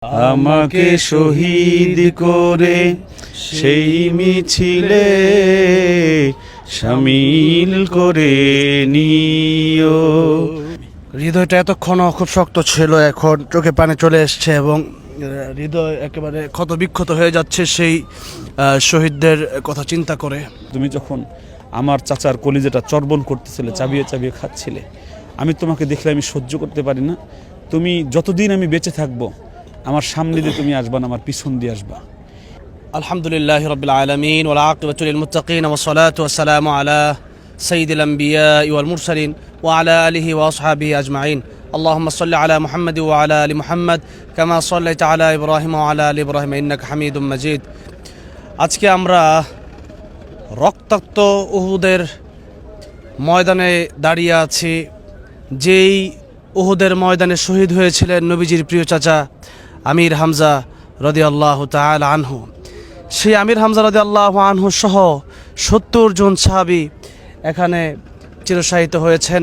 আমাকে শহীদ করে সেই মিছিলে শামিল করে নিও। হৃদয়টা এতক্ষণও খুব শক্ত ছিল, এখন চোখে পানি চলে এসছে এবং হৃদয় একেবারে ক্ষত বিক্ষত হয়ে যাচ্ছে সেই শহীদদের কথা চিন্তা করে। তুমি যখন আমার চাচার কলিজাটা চর্বণ করতেছিলে, চাবিয়ে চাবিয়ে খাচ্ছিলে, আমি তোমাকে দেখলে আমি সহ্য করতে পারি না। তুমি যতদিন আমি বেঁচে থাকবো আমার সামনে দিয়ে তুমি আসবা না, আমার পিছন দিয়ে আসবা। আলহামদুলিল্লাহি রাব্বিল আলামিন ওয়াল আকিবাতু লিল মুত্তাকিন ওয়াস সালাতু ওয়াস সালামু আলা সাইয়্যিদিল আমবিয়া ওয়াল মুরসালিন ওয়া আলা আলিহি ওয়া আসহাবিহি আজমাইন। اللهم صل على محمد وعلى ال محمد كما صليت على ابراهيم وعلى ال ابراهيم انك حميد مجيد। আজকে আমরা রক্তাক্ত উহুদের ময়দানে দাঁড়িয়ে আছি, যেই উহুদের ময়দানে শহীদ হয়েছিলেন নবীজির প্রিয় চাচা আমির হামজা রাদিয়াল্লাহু তাআলা আনহু। সেই আমির হামজা রাদিয়াল্লাহু আনহু সহ 70 জন সাহাবী এখানে চিরশায়িত হয়েছেন।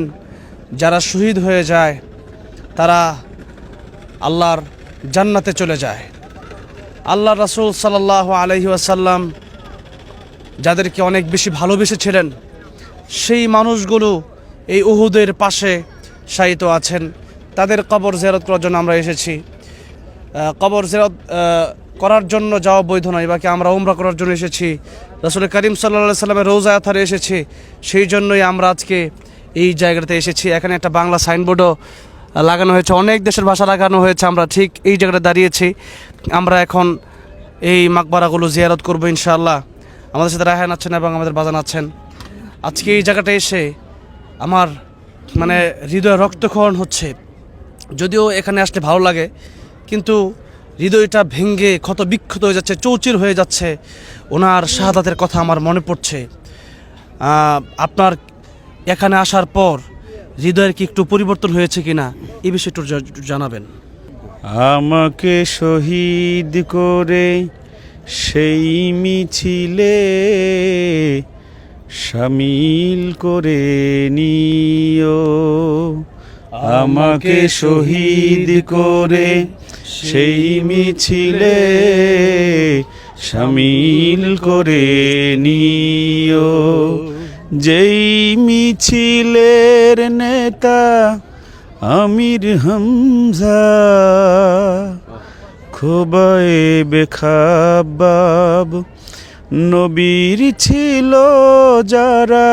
যারা শহীদ হয়ে যায় তারা আল্লাহর জান্নাতে চলে যায়। আল্লাহ রাসূল সাল্লাল্লাহু আলাইহি ওয়াসাল্লাম যাদেরকে অনেক বেশি ভালোবেসেছিলেন, সেই মানুষগুলো এই উহুদের পাশে শায়িত আছেন। তাদের কবর জিয়ারত করার জন্য আমরা এসেছি। কবর জিয়ারত করার জন্য যাওয়া বৈধ নয়, বাকি আমরা উমরা করার জন্য এসেছি। রাসূল করিম সাল্লাল্লাহু আলাইহি সাল্লামের রওজা আথারে এসেছি, সেই জন্যই আমরা আজকে এই জায়গাটাতে এসেছি। এখানে একটা বাংলা সাইনবোর্ডও লাগানো হয়েছে, অনেক দেশের ভাষা লাগানো হয়েছে। আমরা ঠিক এই জায়গাটা দাঁড়িয়েছি। আমরা এখন এই মাকবারাগুলো জিয়ারত করবো ইনশাআল্লাহ। আমাদের সাথে রায়হান আছেন এবং আমাদের বাজান আছেন। আজকে এই জায়গাটা এসে আমার হৃদয় রক্তক্ষরণ হচ্ছে। যদিও এখানে আসলে ভালো লাগে, কিন্তু হৃদয়টা ভেঙে ক্ষত বিক্ষত হয়ে যাচ্ছে, চৌচির হয়ে যাচ্ছে। ওনার শাহাদাতের কথা আমার মনে পড়ছে। আপনার এখানে আসার পর হৃদয়ের কি একটু পরিবর্তন হয়েছে কিনা এই বিষয়টা জানাবেন। আমাকে শহীদ করে সেই মিছিলে শামিল করে নিও। আমাকে শহীদ করে সেই মিছিলে শামিল করে নিও। যেই মিছিলের নেতা আমির হামজা, খোবায়েবে খাব্বাব, নবীর ছিল যারা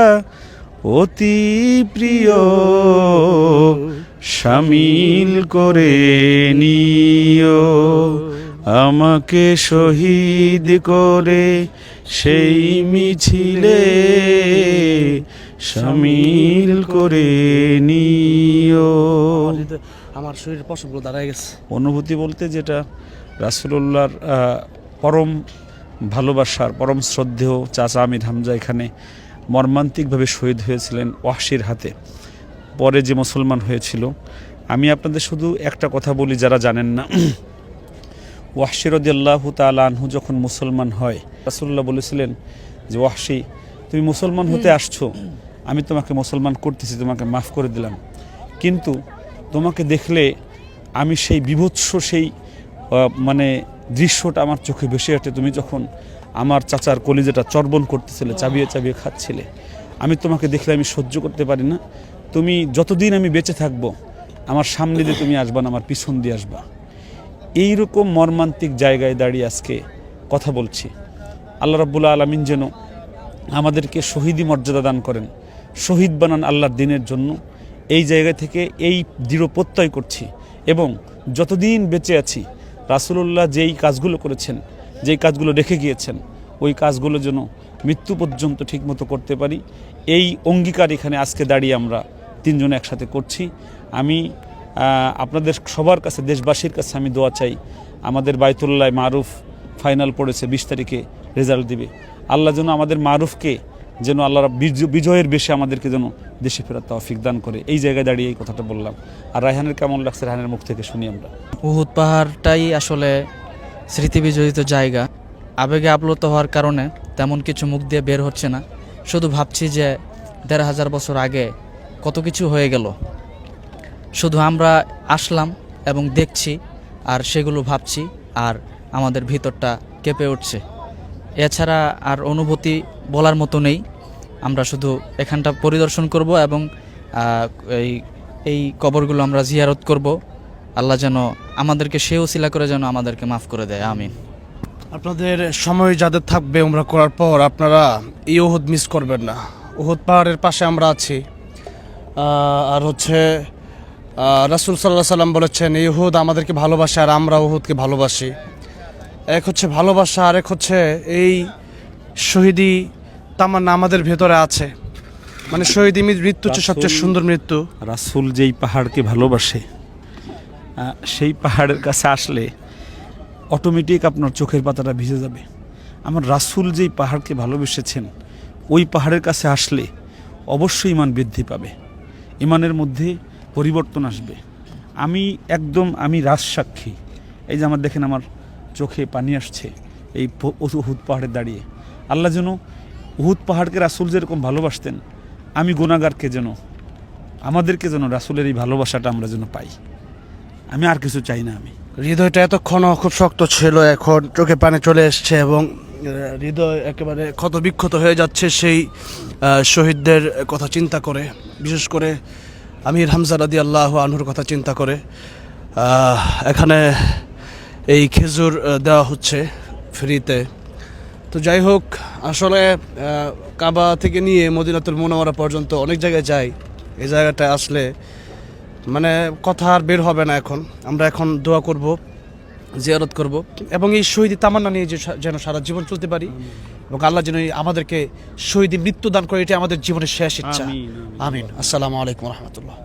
অতি প্রিয়, শামিল করে নিও। আমাকে শহীদ করে সেই মিছিলে শামিল করে নিও। আমার শরীরের পশমগুলো দাঁড়ায় গেছে। অনুভূতি বলতে যেটা রাসূলুল্লাহর পরম ভালোবাসার পরম শ্রদ্ধেয় চাচা আমির হামজা এখানে মর্মান্তিকভাবে শহীদ হয়েছিলেন ওয়াহশীর হাতে, পরে যে মুসলমান হয়েছিল। আমি আপনাদের শুধু একটা কথা বলি যারা জানেন না, ওয়াহশী রাদিয়াল্লাহু তাআলা আনহু যখন মুসলমান হয়, রাসূলুল্লাহ বলেছিলেন যে ওয়াহশী, তুমি মুসলমান হতে আসছো, আমি তোমাকে মুসলমান করতেছি, তোমাকে মাফ করে দিলাম, কিন্তু তোমাকে দেখলে আমি সেই বিভৎস সেই দৃশ্যটা আমার চোখে ভেসে ওঠে। তুমি যখন আমার চাচার কলিজাটা চর্বণ করতেছিলে, চাবিয়ে চাবিয়ে খাচ্ছিলে, আমি তোমাকে দেখলে আমি সহ্য করতে পারি না। তুমি যতদিন আমি বেঁচে থাকবো আমার সামনে দিয়ে তুমি আসবা না, আমার পিছন দিয়ে আসবা। এইরকম মর্মান্তিক জায়গায় দাঁড়িয়ে আজকে কথা বলছি। আল্লাহ রাব্বুল আলামিন যেন আমাদেরকে শহীদি মর্যাদা দান করেন, শহীদ বানান আল্লাহর দ্বীনের জন্য। এই জায়গা থেকে এই দৃঢ় প্রত্যয় করছি, এবং যতদিন বেঁচে আছি রাসূলুল্লাহ যেই কাজগুলো করেছেন, যেই কাজগুলো রেখে গিয়েছেন, ওই কাজগুলো যেন মৃত্যু পর্যন্ত ঠিকমতো করতে পারি, এই অঙ্গীকার এখানে আজকে দাঁড়িয়ে আমরা তিনজনে একসাথে করছি। আমি আপনাদের সবার কাছে, দেশবাসীর কাছে আমি দোয়া চাই। আমাদের বাইতুল্লাহ মারুফ ফাইনাল পড়েছে, 20 তারিখে রেজাল্ট দিবে। আল্লাহ যেন আমাদের মারুফকে যেন আল্লাহর বিজয়ের বেশে আমাদেরকে যেন দেশে ফেরার তৌফিক দান করে। এই জায়গায় দাঁড়িয়ে এই কথাটা বললাম। আর রায়হানের কেমন লাগছে, রায়হানের মুখ থেকে শুনি আমরা। উহুদ পাহাড়টাই আসলে স্মৃতি বিজড়িত জায়গা। আবেগে আপ্লুত হওয়ার কারণে তেমন কিছু মুখ দিয়ে বের হচ্ছে না। শুধু ভাবছি যে ১৫০০ বছর আগে কত কিছু হয়ে গেল। শুধু আমরা আসলাম এবং দেখছি, আর সেগুলো ভাবছি, আর আমাদের ভিতরটা কেঁপে উঠছে। এছাড়া আর অনুভূতি বলার মতো নেই। আমরা শুধু এখানটা পরিদর্শন করব এবং এই এই কবরগুলো আমরা জিয়ারত করব। আল্লাহ যেন আমাদেরকে সে উসিলা করে যেন আমাদেরকে মাফ করে দেয়, আমিন। আপনাদের সময় যাদের থাকবে উমরা করার পর আপনারা এই উহুদ মিস করবেন না। উহুদ পাহাড়ের পাশে আমরা আছি। আর হচ্ছে রাসূল সাল্লাল্লাহু আলাইহি সাল্লাম বলেছেন এই উহুদ আমাদেরকে ভালোবাসে আর আমরা উহুদকে ভালোবাসি। এক হচ্ছে ভালোবাসা, আর এক হচ্ছে এই শহীদি তামান্না আমাদের ভেতরে আছে। মানে শহীদি মৃত্যু হচ্ছে সবচেয়ে সুন্দর মৃত্যু। রাসূল যেই পাহাড়কে ভালোবাসে, সেই পাহাড়ের কাছে আসলে অটোমেটিক আপনার চোখের পাতাটা ভিজে যাবে। আমার রাসূল যেই পাহাড়কে ভালোবেসেছেন, ওই পাহাড়ের কাছে আসলে অবশ্যই ইমান বৃদ্ধি পাবে, ইমানের মধ্যে পরিবর্তন আসবে। আমি রাজসাক্ষী। এই যে আমার দেখেন, আমার চোখে পানি আসছে এই উহুদ পাহাড়ে দাঁড়িয়ে। আল্লাহ যেন উহুদ পাহাড়কে রাসূল যেরকম ভালোবাসতেন, আমি গুনাহগারকে যেন, আমাদেরকে যেন রাসূলের এই ভালোবাসাটা আমরা যেন পাই। আমি আর কিছু চাই না। আমি হৃদয়টা এতক্ষণও খুব শক্ত ছিল, এখন চোখে পানি চলে এসছে এবং হৃদয় একেবারে ক্ষতবিক্ষত হয়ে যাচ্ছে সেই শহীদদের কথা চিন্তা করে, বিশেষ করে আমির হামজা রাদিয়াল্লাহু আনহুর কথা চিন্তা করে। এখানে এই খেজুর দেওয়া হচ্ছে ফ্রিতে। তো যাই হোক, আসলে কাবা থেকে নিয়ে মদিনাতুল মুনাওয়ারা পর্যন্ত অনেক জায়গায় যাই। এই জায়গাটায় আসলে মানে কথা আর বের হবে না। আমরা এখন দোয়া করব, জিয়ারত করব এবং এই শহীদি তামান্না নিয়ে যেন সারা জীবন চলতে পারি এবং আল্লাহ যেন আমাদেরকে শহীদি মৃত্যু দান করে, এটা আমাদের জীবনের শেষ ইচ্ছা। আমিন। আসসালামু আলাইকুম রহমতুল্লাহ।